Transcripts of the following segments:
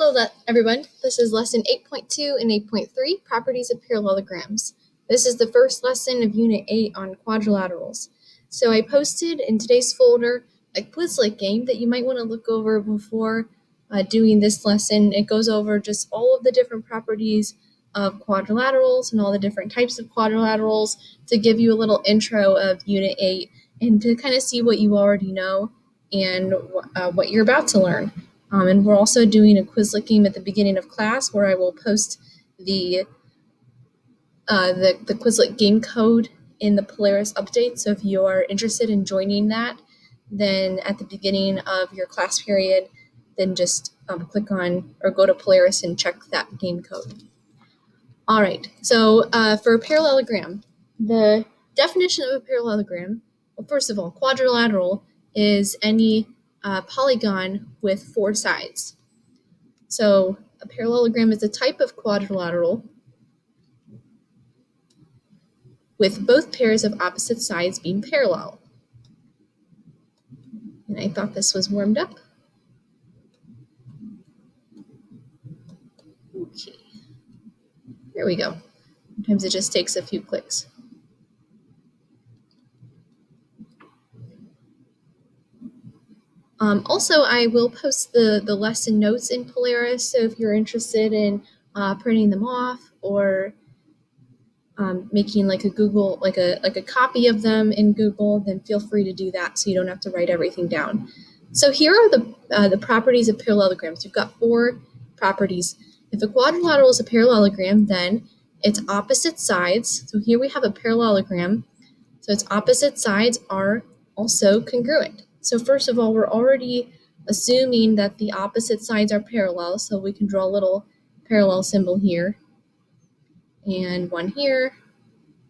Hello everyone, this is lesson 8.2 and 8.3, Properties of Parallelograms. This is the first lesson of Unit 8 on quadrilaterals. So I posted in today's folder a Quizlet game that you might want to look over before doing this lesson. It goes over just all of the different properties of quadrilaterals and all the different types of quadrilaterals to give you a little intro of Unit 8 and to kind of see what you already know and what you're about to learn. And we're also doing a Quizlet game at the beginning of class where I will post the Quizlet game code in the Polaris update. So if you are interested in joining that, then at the beginning of your class period, then just click on or go to Polaris and check that game code. All right, so for a parallelogram, the definition of a parallelogram, well, first of all, quadrilateral is any polygon with four sides. So a parallelogram is a type of quadrilateral with both pairs of opposite sides being parallel. And I thought this was warmed up. Okay, there we go. Sometimes it just takes a few clicks. Also, I will post the lesson notes in Polaris, so if you're interested in printing them off or making like a Google, like a copy of them in Google, then feel free to do that so you don't have to write everything down. So here are the properties of parallelograms. You've got four properties. If a quadrilateral is a parallelogram, then its opposite sides, so here we have a parallelogram, so its opposite sides are also congruent. So first of all, we're already assuming that the opposite sides are parallel, so we can draw a little parallel symbol here and one here.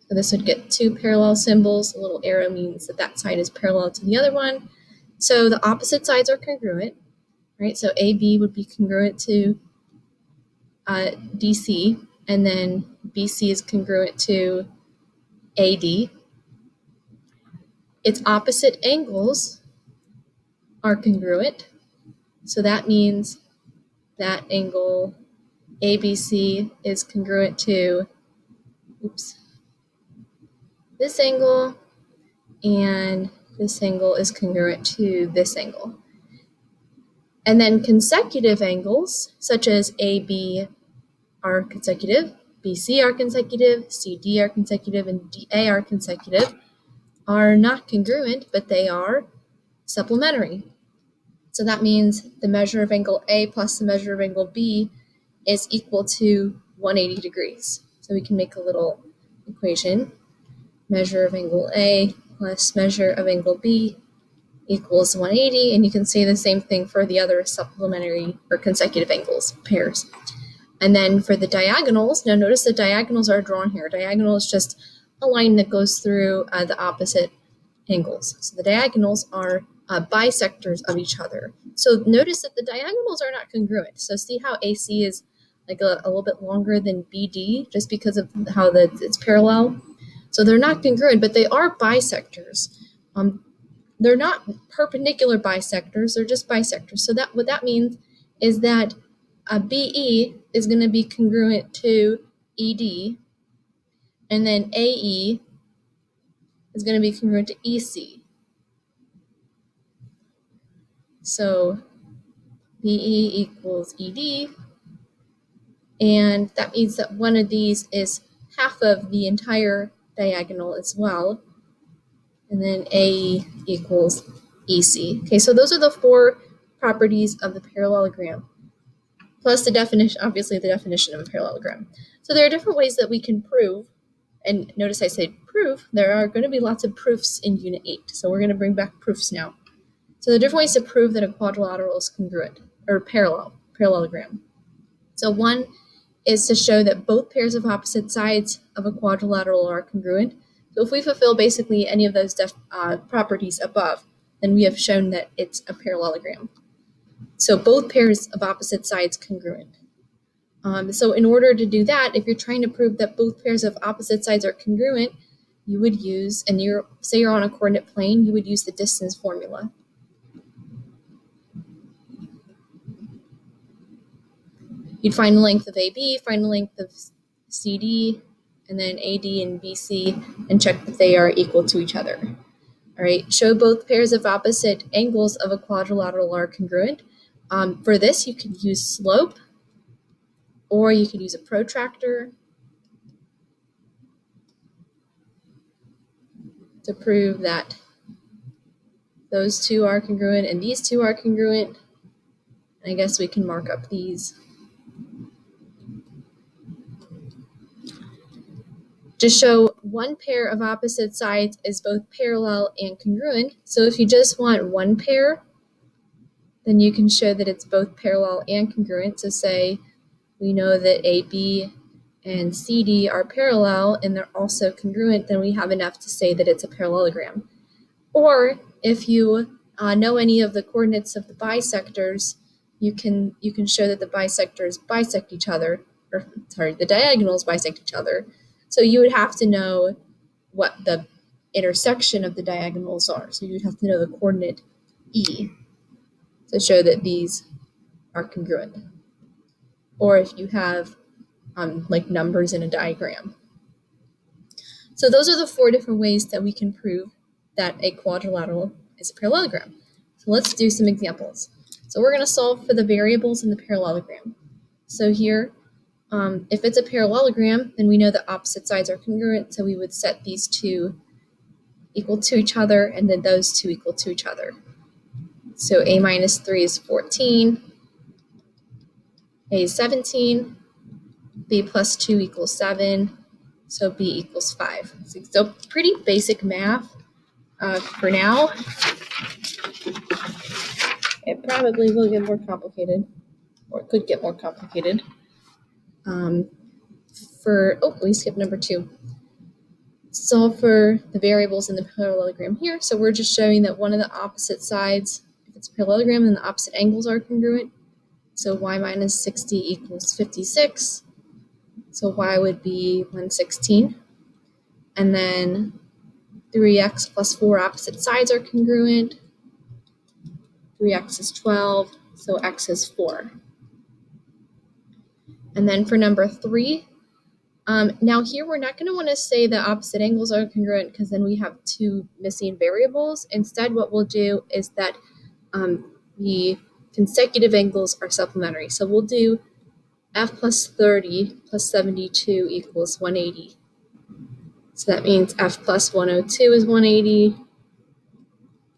So this would get two parallel symbols. A little arrow means that that side is parallel to the other one. So the opposite sides are congruent, right? So AB would be congruent to DC, and then BC is congruent to AD. Its opposite angles are congruent. So that means that angle ABC is congruent to, this angle, and this angle is congruent to this angle. And then consecutive angles, such as AB are consecutive, BC are consecutive, CD are consecutive, and DA are consecutive, are not congruent, but they are supplementary. So that means the measure of angle A plus the measure of angle B is equal to 180 degrees. So we can make a little equation. Measure of angle A plus measure of angle B equals 180, and you can say the same thing for the other supplementary or consecutive angles, pairs. And then for the diagonals, now notice the diagonals are drawn here. Diagonal is just a line that goes through the opposite angles. So the diagonals are bisectors of each other. So notice that the diagonals are not congruent. So see how AC is like a little bit longer than BD just because of how it's parallel. So they're not congruent, but they are bisectors. They're not perpendicular bisectors, they're just bisectors. So that what that means is that BE is going to be congruent to ED, and then AE is going to be congruent to EC. So BE equals ED, and that means that one of these is half of the entire diagonal as well, and then AE equals EC. Okay, so those are the four properties of the parallelogram, plus the definition, obviously the definition of a parallelogram. So there are different ways that we can prove, and notice I say prove, there are going to be lots of proofs in Unit 8, so we're going to bring back proofs now. So the different ways to prove that a quadrilateral is congruent, or parallelogram. So one is to show that both pairs of opposite sides of a quadrilateral are congruent. So if we fulfill basically any of those properties above, then we have shown that it's a parallelogram. So both pairs of opposite sides congruent. So in order to do that, if you're trying to prove that both pairs of opposite sides are congruent, you would use, and say you're on a coordinate plane, you would use the distance formula. You'd find the length of AB, find the length of CD, and then AD and BC, and check that they are equal to each other. All right, show both pairs of opposite angles of a quadrilateral are congruent. For this, you could use slope, or you could use a protractor to prove that those two are congruent and these two are congruent. I guess we can mark up these. Just show one pair of opposite sides is both parallel and congruent. So if you just want one pair, then you can show that it's both parallel and congruent. So say we know that AB and CD are parallel and they're also congruent, then we have enough to say that it's a parallelogram. Or if you know any of the coordinates of the bisectors, you can show that the bisectors bisect each other, or sorry, the diagonals bisect each other. So you would have to know what the intersection of the diagonals are. So you would have to know the coordinate E to show that these are congruent. Or if you have like numbers in a diagram. So those are the 4 different ways that we can prove that a quadrilateral is a parallelogram. So let's do some examples. So we're going to solve for the variables in the parallelogram. So here, if it's a parallelogram, then we know that opposite sides are congruent, so we would set these two equal to each other, and then those two equal to each other. So a minus 3 is 14, a is 17, b plus 2 equals 7, so b equals 5. So pretty basic math for now. It probably will get more complicated, or it could get more complicated. We skipped number 2. Solve for the variables in the parallelogram here. So we're just showing that one of the opposite sides, if it's a parallelogram, then the opposite angles are congruent. So y minus 60 equals 56. So y would be 116. And then 3x plus 4 opposite sides are congruent. 3x is 12, so x is 4. And then for number 3, now here we're not going to want to say the opposite angles are congruent because then we have 2 missing variables. Instead, what we'll do is that the consecutive angles are supplementary. So we'll do f plus 30 plus 72 equals 180. So that means f plus 102 is 180.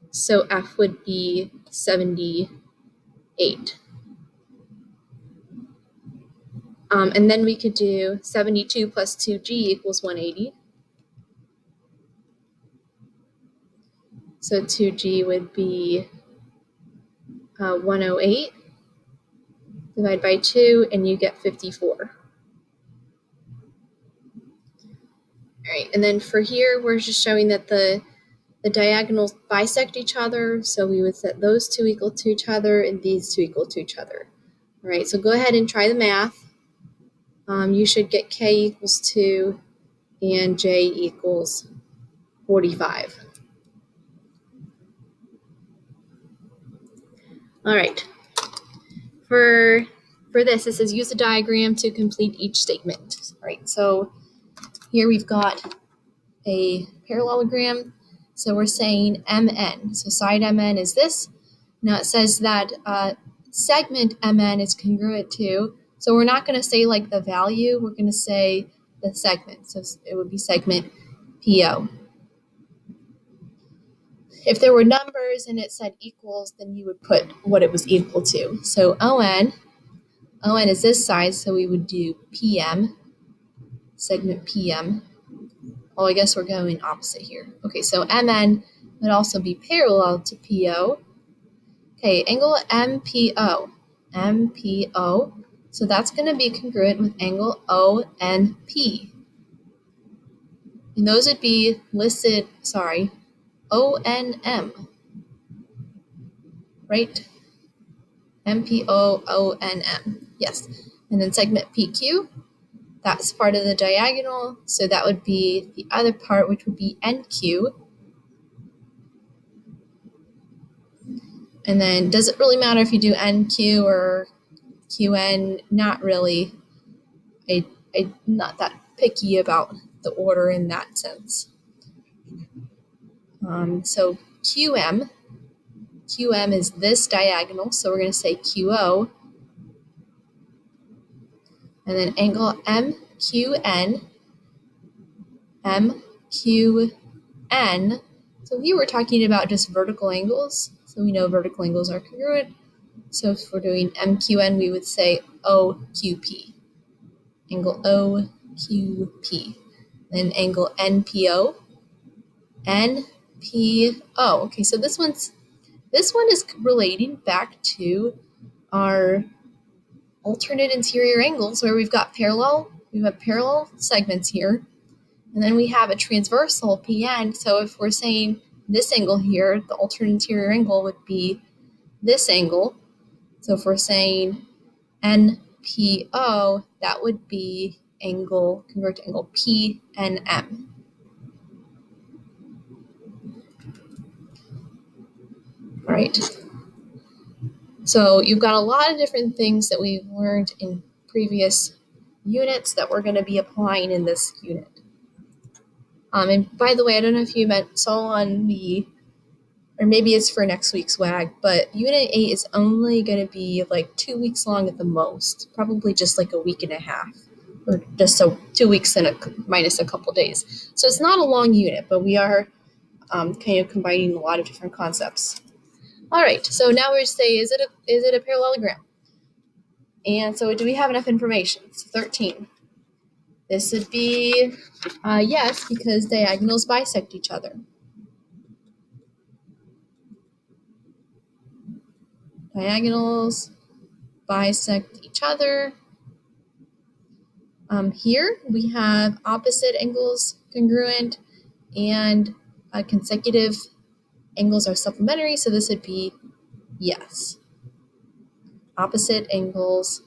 So f would be 78. And then we could do 72 plus 2g equals 180. So 2g would be 108. Divide by 2, and you get 54. All right, and then for here, we're just showing that the diagonals bisect each other, so we would set those 2 equal to each other and these 2 equal to each other. All right, so go ahead and try the math. You should get k equals 2 and j equals 45. All right, for this, it says use a diagram to complete each statement. All right, so here we've got a parallelogram. So we're saying MN. So side MN is this. Now it says that segment MN is congruent to. So we're not going to say like the value. We're going to say the segment. So it would be segment PO. If there were numbers and it said equals, then you would put what it was equal to. So ON is this side. So we would do PM, segment PM. Oh, I guess we're going opposite here. Okay, so MN would also be parallel to PO. Okay, angle MPO. So that's going to be congruent with angle ONP. And those would be listed, ONM. Right? MPO, ONM. Yes. And then segment PQ. That's part of the diagonal, so that would be the other part, which would be NQ. And then, does it really matter if you do NQ or QN, not really. I'm not that picky about the order in that sense. So QM is this diagonal, so we're going to say QO. And then angle MQN, MQN. So here we're talking about just vertical angles. So we know vertical angles are congruent. So if we're doing MQN, we would say OQP. Angle OQP. Then angle NPO. NPO. Okay, so this one is relating back to our alternate interior angles where we have parallel segments here, and then we have a transversal PN. So if we're saying this angle here, the alternate interior angle would be this angle. So if we're saying NPO, that would be congruent to angle PNM. All right. So you've got a lot of different things that we've learned in previous units that we're going to be applying in this unit. And by the way, I don't know if you saw on or maybe it's for next week's WAG, but Unit 8 is only going to be like 2 weeks long at the most, probably just like a week and a half, or just so 2 weeks and minus a couple days. So it's not a long unit, but we are kind of combining a lot of different concepts. All right, so now we're say, is it a parallelogram? And so do we have enough information? It's 13. This would be yes, because diagonals bisect each other. Diagonals bisect each other. Here we have opposite angles congruent and consecutive angles are supplementary, so this would be yes. Opposite angles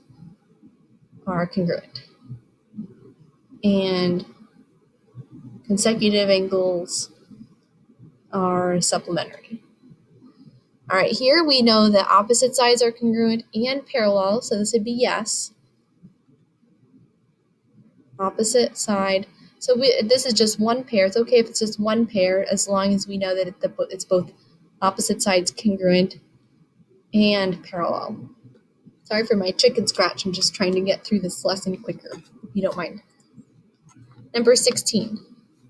are congruent. And consecutive angles are supplementary. All right, here we know that opposite sides are congruent and parallel, so this would be yes. Opposite side. So this is just one pair. It's okay if it's just one pair as long as we know that it's both opposite sides congruent and parallel. Sorry for my chicken scratch. I'm just trying to get through this lesson quicker, if you don't mind. Number 16.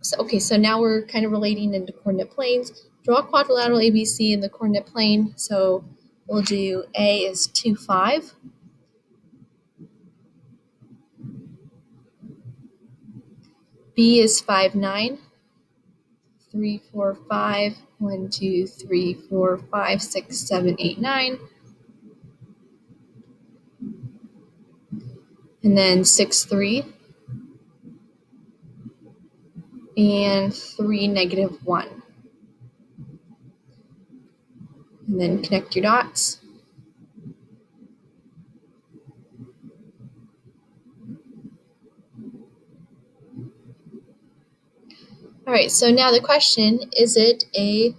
So now we're kind of relating into coordinate planes. Draw a quadrilateral ABC in the coordinate plane. So we'll do A is 2, 5. B is 5, 9. 3, 4, 5. 1, 2, 3, 4, 5, 6, 7, 8, 9. And then 6, 3. And 3, negative 1. And then connect your dots. All right, so now the question, is it a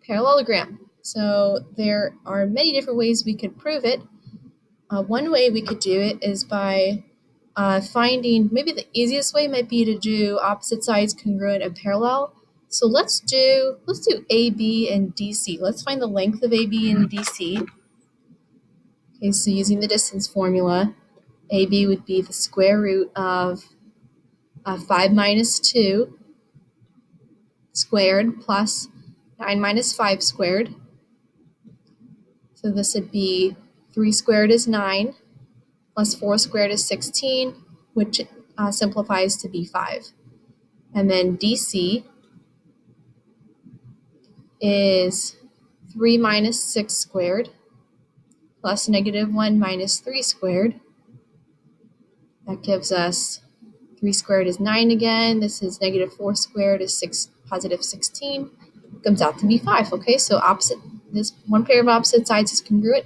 parallelogram? So there are many different ways we could prove it. One way we could do it is by finding, maybe the easiest way might be to do opposite sides congruent and parallel. So let's do AB and DC. Let's find the length of AB and DC. Okay, so using the distance formula, AB would be the square root of 5 minus 2 squared plus 9 minus 5 squared. So this would be 3 squared is 9 plus 4 squared is 16, which simplifies to be 5. And then DC is 3 minus 6 squared plus negative 1 minus 3 squared. That gives us 3 squared is 9 again. This is negative 4 squared is positive 16. Comes out to be 5. Okay, so this one pair of opposite sides is congruent.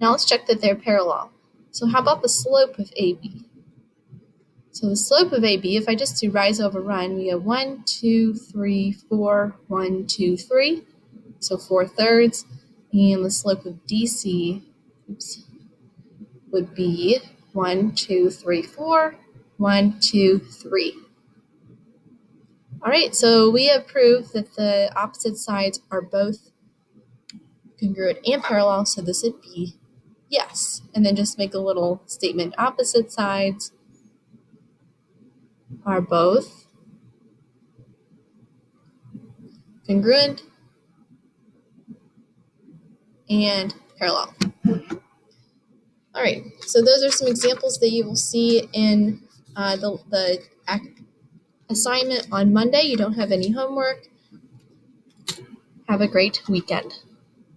Now let's check that they're parallel. So how about the slope of AB? So the slope of AB, if I just do rise over run, we have 1, 2, 3, 4, 1, 2, 3. So 4 thirds. And the slope of DC, would be 1, 2, 3, 4, 1, 2, 3. All right, so we have proved that the opposite sides are both congruent and parallel, so this would be yes. And then just make a little statement. Opposite sides are both congruent and parallel. All right, so those are some examples that you will see in the assignment on Monday. You don't have any homework. Have a great weekend.